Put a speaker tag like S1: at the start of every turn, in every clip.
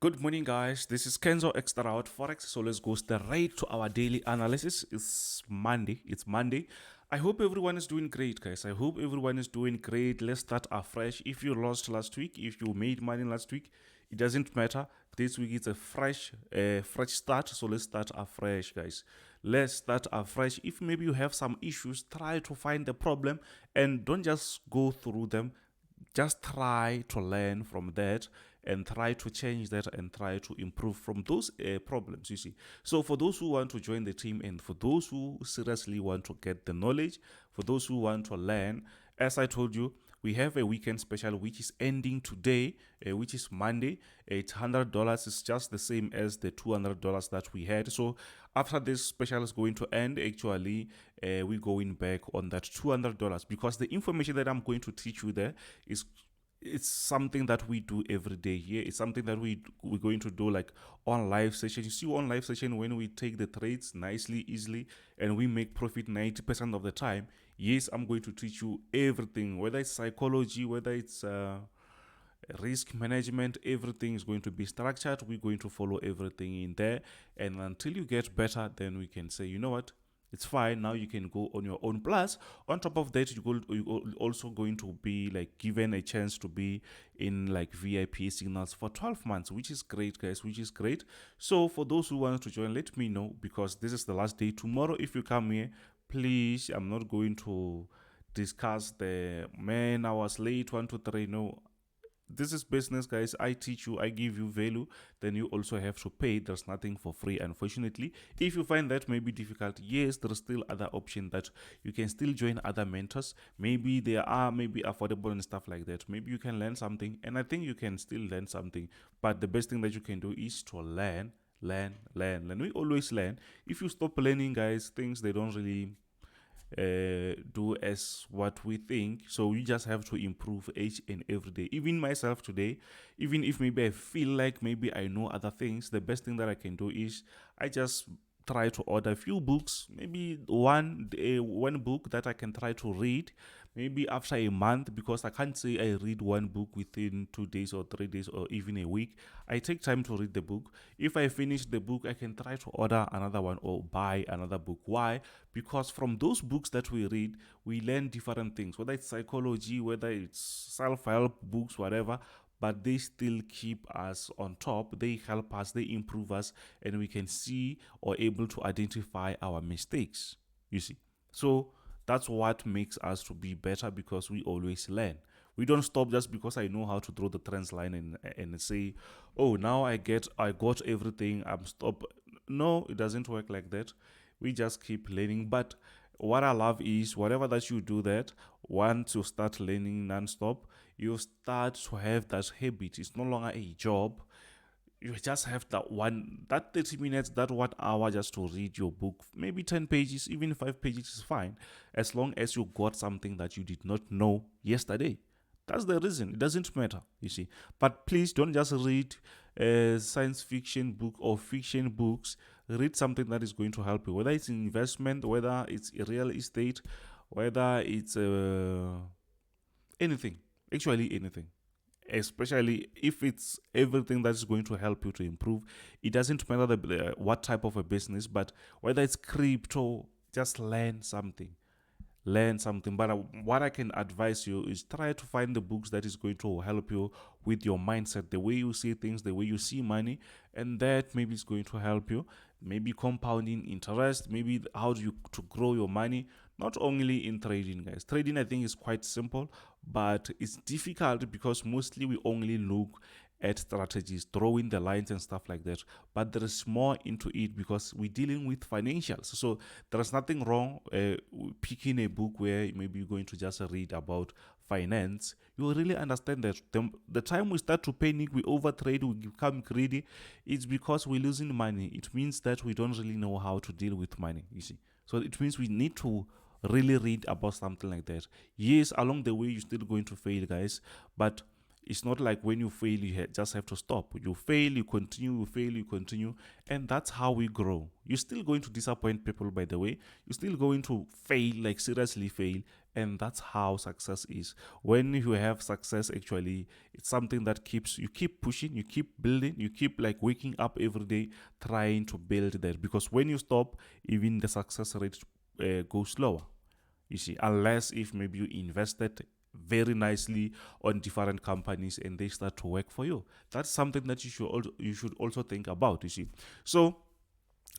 S1: Good morning, guys. This is Kenzo Xtrahot Forex. So let's go straight to our daily analysis. It's Monday. I hope everyone is doing great, guys. I hope everyone is doing great. Let's start afresh. If you lost last week, if you made money last week, it doesn't matter. This week is a fresh start. So let's start afresh, guys. Let's start afresh. If maybe you have some issues, try to find the problem and don't just go through them. Just try to learn from that and try to change that and try to improve from those problems, you see. So for those who want to join the team and for those who seriously want to get the knowledge, for those who want to learn, as I told you, we have a weekend special which is ending today, which is Monday. It's $100. It's just the same as the $200 that we had. So after this special is going to end, actually, we're going back on that $200 because the information that I'm going to teach you there is it's something that we do every day here. It's something that we're going to do like on live session. You see, on live session when we take the trades nicely, easily, and we make profit 90% of the time. Yes, I'm going to teach you everything, whether it's psychology, whether it's risk management. Everything is going to be structured. We're going to follow everything in there, and until you get better, then we can say, you know what, it's fine, now you can go on your own. Plus on top of that, you also going to be like given a chance to be in like VIP signals for 12 months, which is great, guys, which is great. So for those who want to join, let me know, because this is the last day. Tomorrow if you come here, please, I'm not going to discuss the man I was late 1 2 3. No, this is business, guys. I teach you, I give you value, then you also have to pay. There's nothing for free, unfortunately. If you find that may be difficult, yes, there's still other option that you can still join other mentors. Maybe they are maybe affordable and stuff like that. Maybe you can learn something, and I think you can still learn something. But the best thing that you can do is to learn. We always learn. If you stop learning, guys, things they don't really do as what we think. So we just have to improve each and every day. Even myself today, even if maybe I feel like maybe I know other things, the best thing that I can do is I just try to order a few books, maybe one book that I can try to read maybe after a month, because I can't say I read one book within 2 days or 3 days or even a week. I take time to read the book. If I finish the book, I can try to order another one or buy another book. Why? Because from those books that we read, we learn different things, whether it's psychology, whether it's self-help books, whatever, but they still keep us on top. They help us, they improve us, and we can see or able to identify our mistakes, you see. So that's what makes us to be better, because we always learn. We don't stop just because I know how to draw the trends line and say, oh, now I got everything, I'm stop. No, it doesn't work like that. We just keep learning. But what I love is whatever that you do, that once you start learning non-stop, you start to have that habit. It's no longer a job. You just have that 30 minutes, that 1 hour just to read your book. Maybe 10 pages, even 5 pages is fine, as long as you got something that you did not know yesterday. That's the reason. It doesn't matter, you see. But please don't just read science fiction book or fiction books. Read something that is going to help you, whether it's investment, whether it's real estate, whether it's anything, actually anything, especially if it's everything that's going to help you to improve. It doesn't matter what type of a business, but whether it's crypto, just learn something. But what I can advise you is try to find the books that is going to help you with your mindset, the way you see things, the way you see money, and that maybe is going to help you. Maybe compounding interest, maybe how do you to grow your money. Not only in trading, guys. Trading, I think, is quite simple, but it's difficult because mostly we only look at strategies, drawing the lines and stuff like that. But there is more into it because we're dealing with financials. So there's nothing wrong picking a book where maybe you're going to just read about finance. You will really understand that the time we start to panic, we overtrade, we become greedy, it's because we're losing money. It means that we don't really know how to deal with money, you see. So it means we need to really read about something like that. Yes, along the way you're still going to fail, guys, but it's not like when you fail, you just have to stop. You fail, you continue, you fail, you continue. And that's how we grow. You're still going to disappoint people, by the way. You're still going to fail, like seriously fail. And that's how success is. When you have success, actually, it's something that you keep pushing, you keep building, you keep like waking up every day trying to build that. Because when you stop, even the success rate goes slower. You see, unless if maybe you invested very nicely on different companies and they start to work for you. That's something that you should also think about. You see, so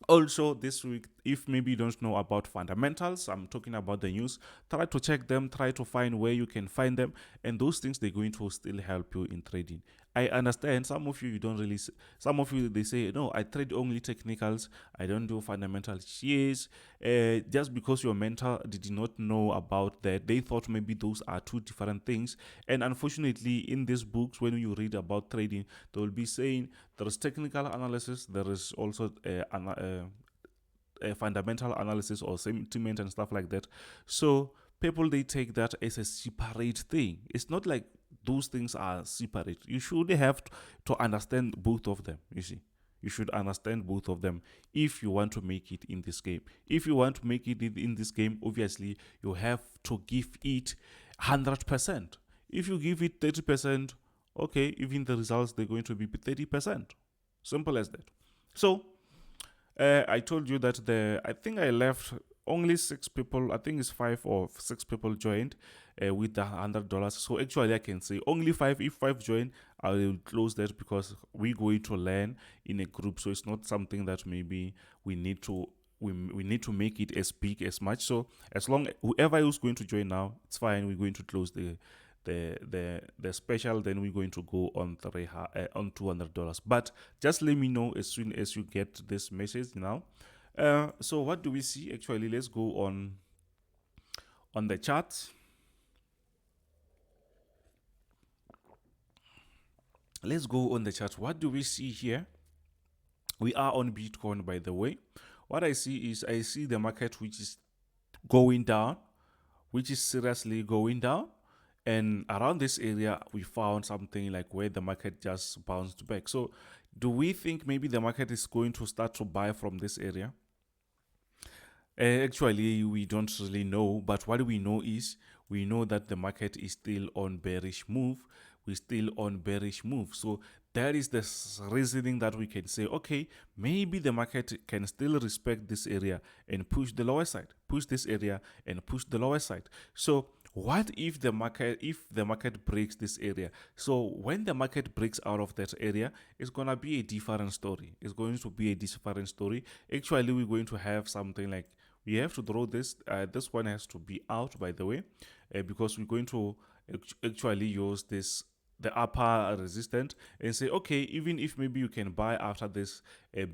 S1: also this week, if maybe you don't know about fundamentals, I'm talking about the news, try to check them, try to find where you can find them, and those things, they're going to still help you in trading. I understand some of you don't really some of you, they say, no, I trade only technicals, I don't do fundamentals. Yes, just because your mentor did not know about that, they thought maybe those are two different things. And unfortunately, in these books, when you read about trading, they will be saying there is technical analysis, there is also fundamental analysis or sentiment and stuff like that. So people, they take that as a separate thing. It's not like those things are separate. You should have to understand both of them. You see, you should understand both of them if you want to make it in this game. If you want to make it in this game, obviously you have to give it 100%. If you give it 30%, okay, even the results, they're going to be 30%. Simple as that. So I told you that I think I left only 6 people. I think it's 5 or 6 people joined with the $100. So actually, I can say only 5. If 5 join, I will close that because we're going to learn in a group. So it's not something that maybe we need to make it as big as much. So as long whoever is going to join now, it's fine. We're going to close the special, then we're going to go on on $200. But just let me know as soon as you get this message now. So what do we see? Actually, let's go on the chart. Let's go on the chart. What do we see here? We are on Bitcoin, by the way. What I see is I see the market which is going down, which is seriously going down. And around this area, we found something like where the market just bounced back. So do we think maybe the market is going to start to buy from this area? Actually, we don't really know. But what we know is we know that the market is still on bearish move. We're still on bearish move. So that is the reasoning that we can say, okay, maybe the market can still respect this area and push the lower side, push this area and push the lower side. So what if the market breaks this area? So when the market breaks out of that area, it's gonna be a different story. It's going to be a different story. Actually, we're going to have something like, we have to draw this. This one has to be out, by the way, because we're going to actually use the upper resistance and say, okay, even if maybe you can buy after this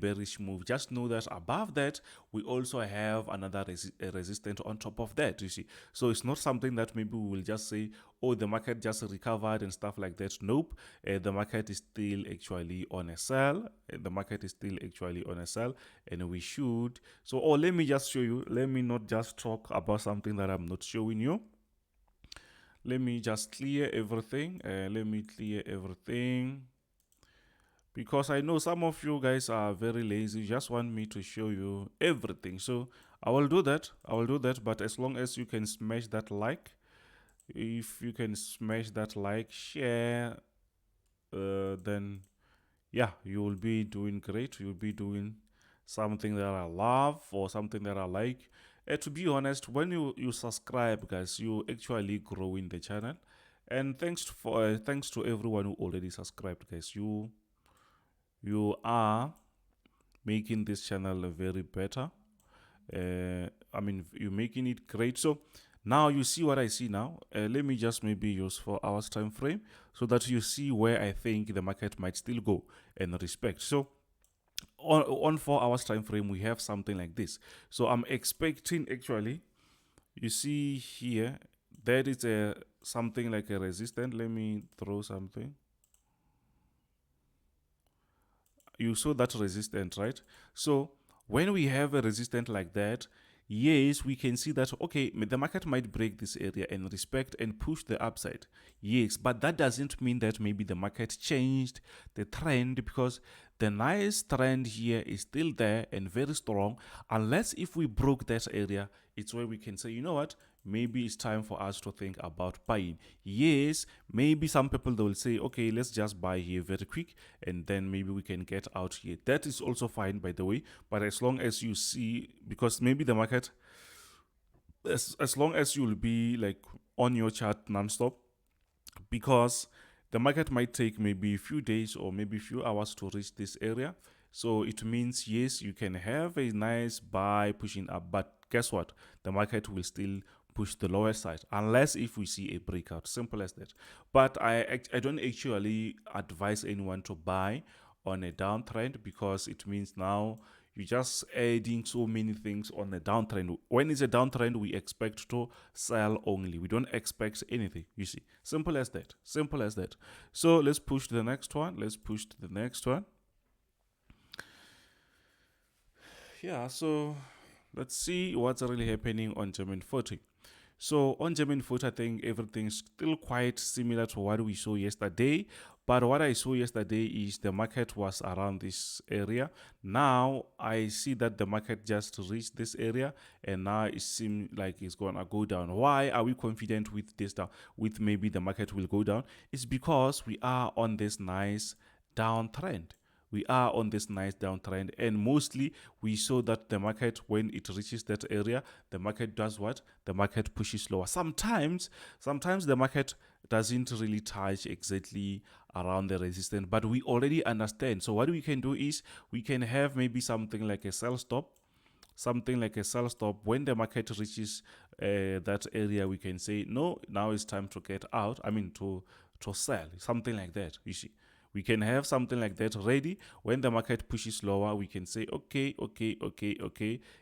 S1: bearish move, just know that above that we also have another resistance on top of that, you see. So it's not something that maybe we will just say, oh, the market just recovered and stuff like that. Nope. The market is still actually on a sell. The market is still actually on a sell, and we should. So, let me just show you. Let me not just talk about something that I'm not showing you. Let me just clear everything. Let me clear everything, because I know some of you guys are very lazy, just want me to show you everything. So I will do that. But as long as you can smash that like, if you can smash that like, share, then yeah, you will be doing great. You'll be doing something that I love or something that I like. To be honest, when you subscribe, guys, you actually grow in the channel. And thanks to everyone who already subscribed, guys. You are making this channel very better. I mean, you're making it great. So now you see what I see now. Let me just maybe use 4 hours time frame so that you see where I think the market might still go and respect. So on 4 hours time frame, we have something like this. So I'm expecting, actually, you see here, that is something like a resistance. Let me throw something. You saw that resistance, right? So when we have a resistance like that, yes, we can see that, okay, the market might break this area and respect and push the upside. Yes, but that doesn't mean that maybe the market changed the trend, because the nice trend here is still there and very strong. Unless if we broke that area, it's where we can say, you know what, maybe it's time for us to think about buying. Yes, maybe some people they will say, okay, let's just buy here very quick and then maybe we can get out here. That is also fine, by the way. But as long as you see, because maybe the market, as long as you'll be like on your chart nonstop, because the market might take maybe a few days or maybe a few hours to reach this area. So it means, yes, you can have a nice buy pushing up, but guess what? The market will still push the lower side unless if we see a breakout. Simple as that. But I don't actually advise anyone to buy on a downtrend, because it means now you're just adding so many things on a downtrend. When it's a downtrend, we expect to sell only. We don't expect anything, you see. Simple as that. Simple as that. So let's push to the next one. Let's push to the next one. Yeah, so let's see what's really happening on German 40. So on German 40, I think everything's still quite similar to what we saw yesterday. But what I saw yesterday is the market was around this area. Now I see that the market just reached this area and now it seems like it's gonna go down. Why are we confident with this down? With maybe the market will go down? It's because we are on this nice downtrend. We are on this nice downtrend, and mostly we saw that the market, when it reaches that area, the market does what? The market pushes lower. Sometimes the market doesn't really touch exactly around the resistance, but we already understand. So what we can do is we can have maybe something like a sell stop. When the market reaches that area, we can say no, now it's time to get out. I mean to sell, something like that, you see. We can have something like that ready. When the market pushes lower, we can say, okay,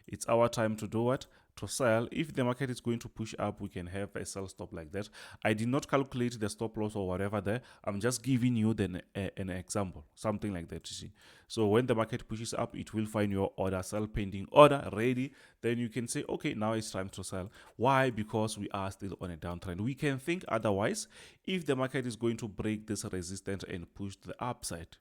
S1: it's our time to do what? To sell. If the market is going to push up, we can have a sell stop like that. I did not calculate the stop loss or whatever there. I'm just giving you an example, something like that, you see. So when the market pushes up, it will find your order, sell pending order ready. Then you can say, okay, now it's time to sell. Why? Because we are still on a downtrend. We can think otherwise if the market is going to break this resistance and push to the upside.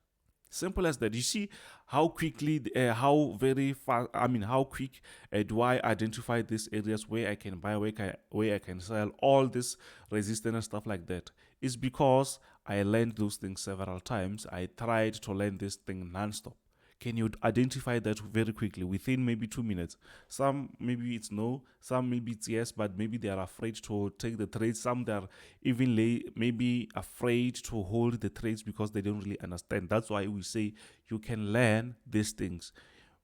S1: Simple as that. You see how quickly, how very fast, how quick do I identify these areas where I can buy, where I can sell, all this resistance and stuff like that. It's because I learned those things several times. I tried to learn this thing non-stop. Can you identify that very quickly within maybe 2 minutes? Some maybe it's no, some maybe it's yes, but maybe they are afraid to take the trades. Some they are even maybe afraid to hold the trades because they don't really understand. That's why we say you can learn these things.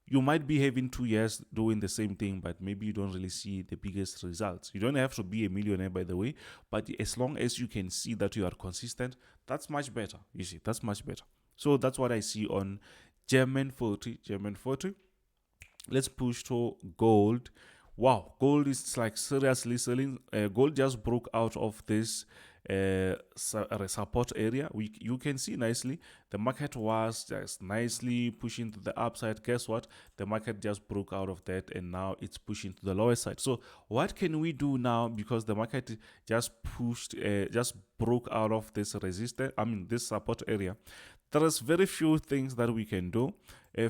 S1: You might be having 2 years doing the same thing, but maybe you don't really see the biggest results. You don't have to be a millionaire, by the way, but as long as you can see that you are consistent, that's much better. You see, that's much better. So that's what I see on German 40. Let's push to gold. Wow, gold is like seriously selling. Gold just broke out of this support area. You can see nicely the market was just nicely pushing to the upside. Guess what? The market just broke out of that and now it's pushing to the lower side. So what can we do now? Because the market just broke out of this resistance, this support area. There is very few things that we can do.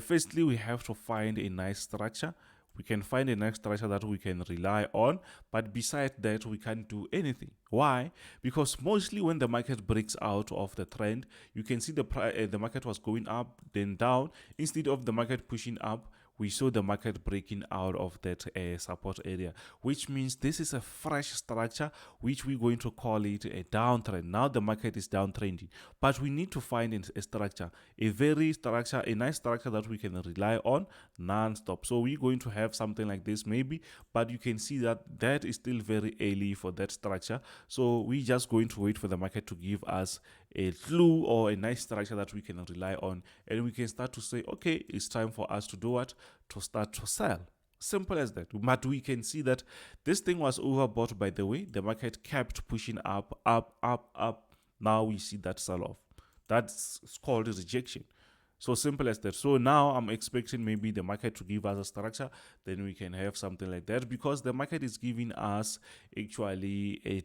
S1: Firstly, we have to find a nice structure. We can find a nice structure that we can rely on, but besides that, we can't do anything. Why? Because mostly when the market breaks out of the trend, you can see the market was going up, then down. Instead of the market pushing up, we saw the market breaking out of that support area, which means this is a fresh structure, which we're going to call it a downtrend. Now the market is downtrending, but we need to find a structure, a nice structure that we can rely on non-stop. So we're going to have something like this maybe, but you can see that is still very early for that structure. So we're just going to wait for the market to give us a clue or a nice structure that we can rely on, and we can start to say, okay, it's time for us to do what? To start to sell. Simple as that. But we can see that this thing was overbought, by the way. The market kept pushing up. Now we see that sell off. That's called rejection. So simple as that. So now I'm expecting maybe the market to give us a structure, then we can have something like that, because the market is giving us actually a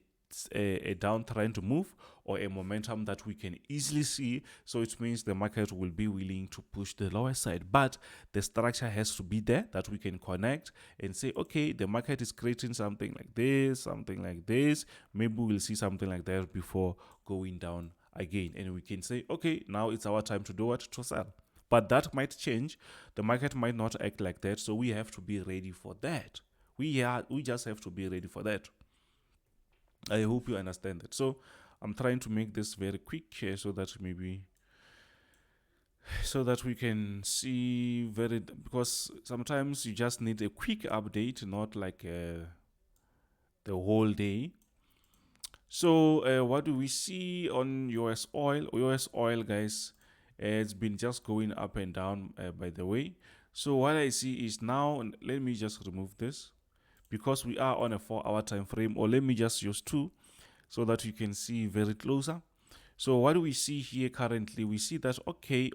S1: a downtrend move or a momentum that we can easily see. So it means the market will be willing to push the lower side, but the structure has to be there that we can connect and say, okay, the market is creating something like this, something like this. Maybe we'll see something like that before going down again, and we can say, okay, now it's our time to do what? To sell. But that might change. The market might not act like that, so we have to be ready for that. We just have to be ready for that. I hope you understand that. So I'm trying to make this very quick here so that we can see because sometimes you just need a quick update, not like the whole day. So what do we see on US oil? US oil, guys, it's been just going up and down, by the way. So what I see is now, let me just remove this because we are on a 4-hour time frame, or let me just use 2 so that you can see very closer. So what do we see here currently? We see that, okay,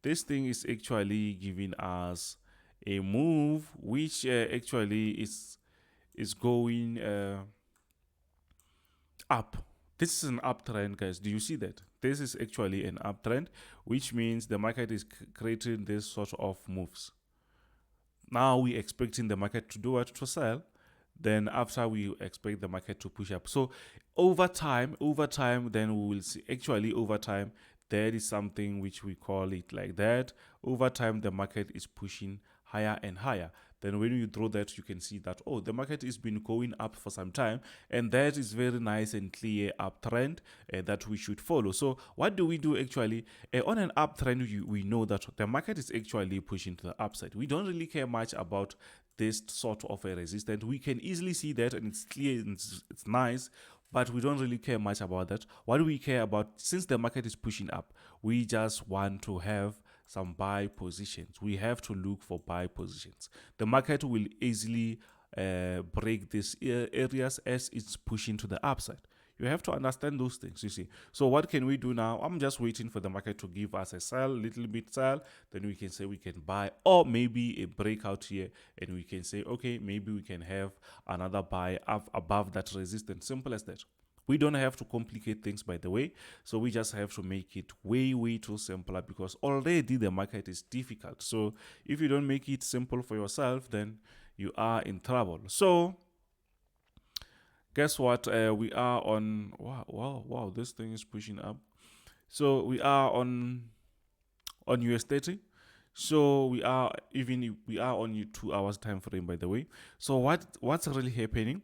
S1: this thing is actually giving us a move, which actually is going up. This is an uptrend, guys. Do you see that? This is actually an uptrend, which means the market is creating this sort of moves. Now we're expecting the market to do what? To sell. Then after, we expect the market to push up. So over time, then we will see, actually over time, there is something which we call it like that. Over time, the market is pushing higher and higher. Then when you draw that, you can see that, oh, the market has been going up for some time, and that is very nice and clear uptrend that we should follow. So what do we do actually? On an uptrend, we know that the market is actually pushing to the upside. We don't really care much about this sort of a resistance. We can easily see that, and it's clear and it's nice, but we don't really care much about that. What do we care about? Since the market is pushing up, we just want to have some buy positions. We have to look for buy positions. The market will easily break these areas as it's pushing to the upside. You have to understand those things, you see. So what can we do now? I'm just waiting for the market to give us a sell, little bit sell. Then we can say we can buy, or maybe a breakout here, and we can say, okay, maybe we can have another buy up above that resistance. Simple as that. We don't have to complicate things, by the way. So we just have to make it way too simpler, because already the market is difficult. So if you don't make it simple for yourself, then you are in trouble. So guess what? We are on, wow, this thing is pushing up. So we are on US30. So we are on 2 hours time frame, by the way. So what's really happening?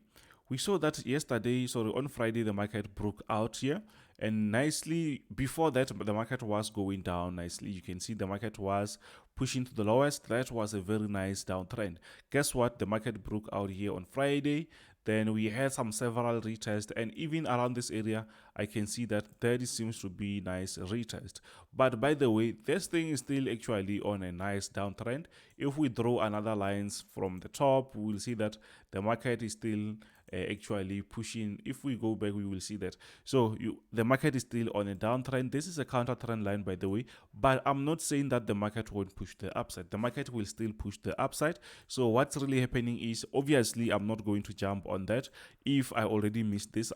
S1: We saw that yesterday, on Friday, the market broke out here, and nicely before that, the market was going down nicely. You can see the market was pushing to the lowest. That was a very nice downtrend. Guess what? The market broke out here on Friday. Then we had several retests, and even around this area, I can see that there seems to be nice retest. But by the way, this thing is still actually on a nice downtrend. If we draw another lines from the top, we will see that the market is still actually pushing. If we go back, we will see that. So the market is still on a downtrend. This is a counter trend line, by the way, but I'm not saying that the market won't push the upside. The market will still push the upside. So what's really happening is, obviously, I'm not going to jump on that. If I already missed this,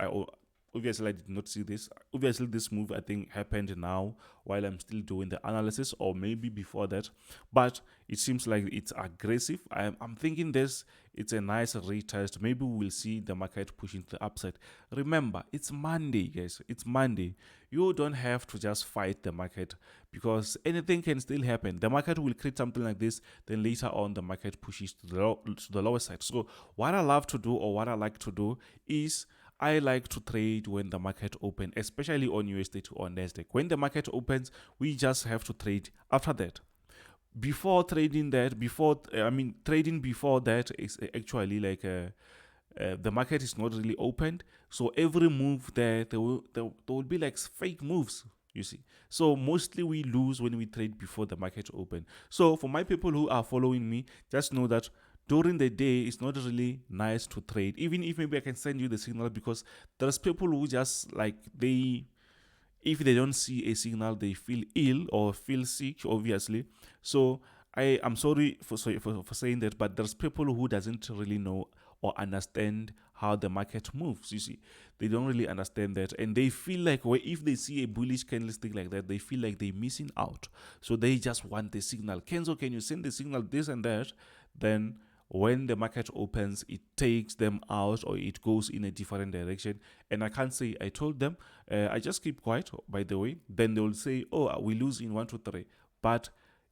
S1: obviously I did not see this. Obviously this move, I think, happened now while I'm still doing the analysis, or maybe before that, but it seems like it's aggressive. I'm thinking it's a nice retest. Maybe we'll see the market pushing to the upside. Remember, it's Monday, guys. It's Monday. You don't have to just fight the market, because anything can still happen. The market will create something like this, then later on the market pushes to the lower side. So what I love to do, or what I like to do, is I like to trade when the market opens, especially on US30 or NASDAQ. When the market opens, we just have to trade after that. Trading before that is actually like the market is not really opened. So every move there will be like fake moves, you see. So mostly we lose when we trade before the market open. So for my people who are following me, just know that during the day, it's not really nice to trade. Even if maybe I can send you the signal, because there's people who just like, if they don't see a signal, they feel ill or feel sick, obviously. So I'm sorry for saying that, but there's people who doesn't really know or understand how the market moves. You see, they don't really understand that, and they feel like, well, if they see a bullish candlestick like that, they feel like they're missing out. So they just want the signal. Kenzo, can you send the signal this and that? Then when the market opens, it takes them out or it goes in a different direction. And I can't say I told them. I just keep quiet, by the way. Then they will say, oh, we lose in 1, 2, 3. But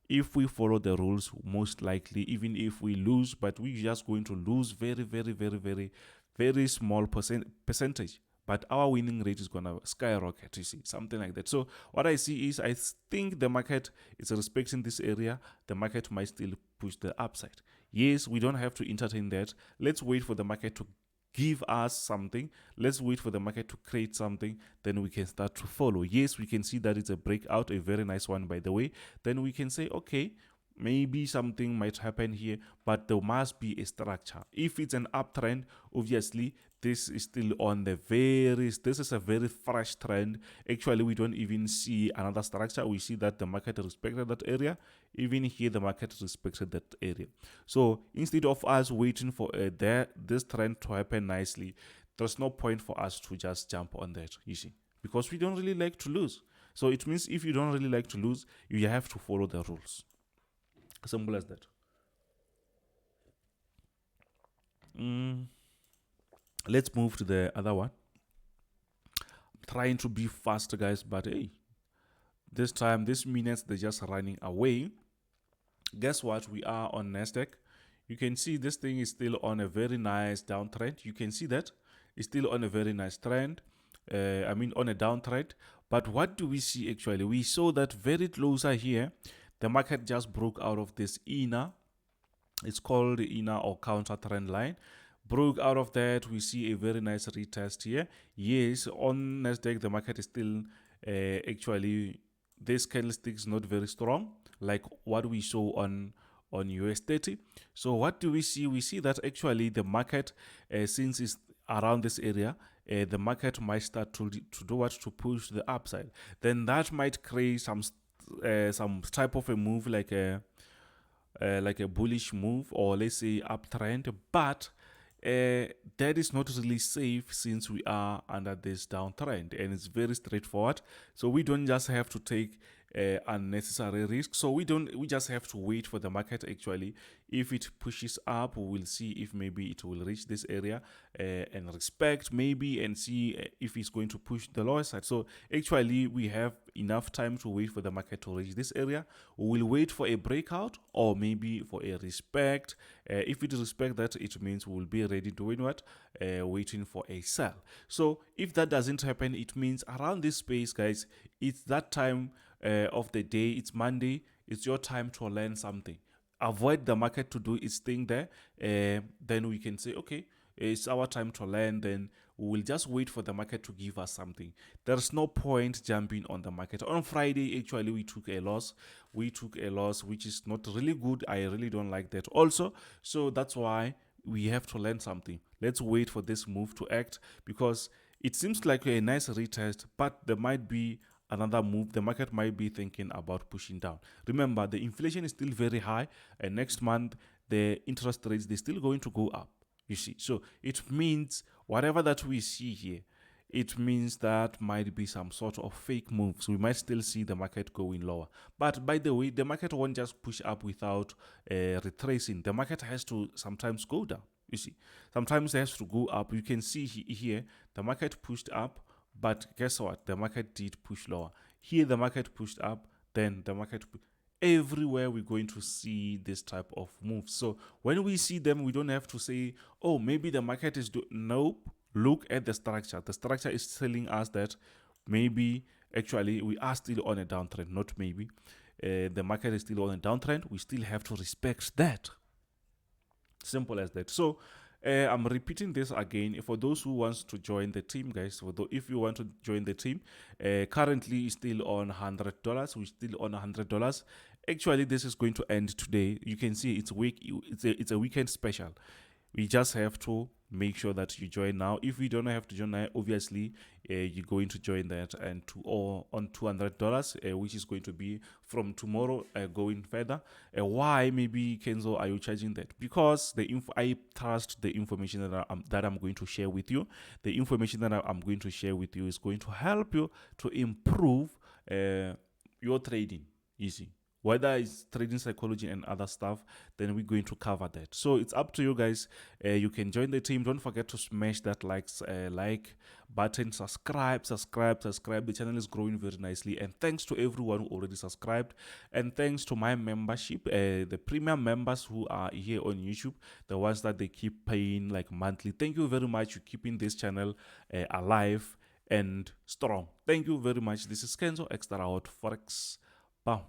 S1: if we follow the rules, most likely, even if we lose, but we're just going to lose very, very, very, very, very small percentage. But our winning rate is going to skyrocket, you see, something like that. So what I see is, I think the market is respecting this area. The market might still push the upside. Yes, we don't have to entertain that. Let's wait for the market to give us something. Let's wait for the market to create something. Then we can start to follow. Yes, we can see that it's a breakout, a very nice one, by the way. Then we can say, okay, maybe something might happen here, but there must be a structure. If it's an uptrend, obviously this is still on the this is a very fresh trend. Actually, we don't even see another structure. We see that the market respected that area. Even here, the market respected that area. So instead of us waiting for this trend to happen nicely, there's no point for us to just jump on that, you see, because we don't really like to lose. So it means if you don't really like to lose, you have to follow the rules. Simple as that. Let's move to the other one. I'm trying to be fast, guys, but hey, this time, these minutes, they're just running away. Guess what? We are on NASDAQ. You can see this thing is still on a very nice downtrend. You can see that it's still on a very nice trend. On a downtrend. But what do we see actually? We saw that very closer here, the market just broke out of this inner. It's called the inner or counter trend line. Broke out of that. We see a very nice retest here. Yes, on NASDAQ, the market is still actually, this candlestick is not very strong like what we saw on US30. So what do we see? We see that actually the market, since it's around this area, the market might start to do what? To push the upside. Then that might create some type of a move, like a bullish move, or let's say uptrend. But that is not really safe, since we are under this downtrend, and it's very straightforward. So we don't just have to take unnecessary risk. So we just have to wait for the market. Actually, if it pushes up, we will see if maybe it will reach this area and respect maybe, and see if it's going to push the lower side. So actually, we have enough time to wait for the market to reach this area. We will wait for a breakout, or maybe for a respect. If it respect that, it means we will be ready doing what? Waiting for a sell. So if that doesn't happen, it means around this space, guys, it's that time of the day. It's Monday. It's your time to learn something. Avoid the market to do its thing there. Then we can say, okay, it's our time to learn. Then we will just wait for the market to give us something. There's no point jumping on the market. On Friday, actually, we took a loss. Which is not really good. I really don't like that also. So that's why we have to learn something. Let's wait for this move to act, because it seems like a nice retest, but there might be another move. The market might be thinking about pushing down. Remember, the inflation is still very high, and next month the interest rates, they're still going to go up, you see. So it means whatever that we see here, it means that might be some sort of fake moves. We might still see the market going lower. But by the way, the market won't just push up without retracing. The market has to sometimes go down, you see. Sometimes it has to go up. You can see here, the market pushed up, but guess what? The market did push lower. Here, the market pushed up, then the market everywhere we're going to see this type of moves. So when we see them, we don't have to say, oh, maybe the market is nope. Look at the structure. The structure is telling us that maybe actually we are still on a downtrend. Not maybe. The market is still on a downtrend. We still have to respect that. Simple as that. So I'm repeating this again for those who wants to join the team, guys. If you want to join the team, currently still on $100. We're still on $100. Actually, this is going to end today. You can see it's a weekend special. We just have to make sure that you join now. If you don't have to join now, obviously you're going to join that and to all on $200, which is going to be from tomorrow going further. Why maybe Kenzo are you charging that? Because the I trust the information that I'm going to share with you. The information that I'm going to share with you is going to help you to improve your trading. Easy. Whether it's trading psychology and other stuff, then we're going to cover that. So it's up to you guys. You can join the team. Don't forget to smash that like button, subscribe. The channel is growing very nicely, and thanks to everyone who already subscribed, and thanks to my membership, the premium members who are here on YouTube, the ones that they keep paying like monthly. Thank you very much. You're keeping this channel alive and strong. Thank you very much. This is Kenzo Xtrahot Forex. Bye.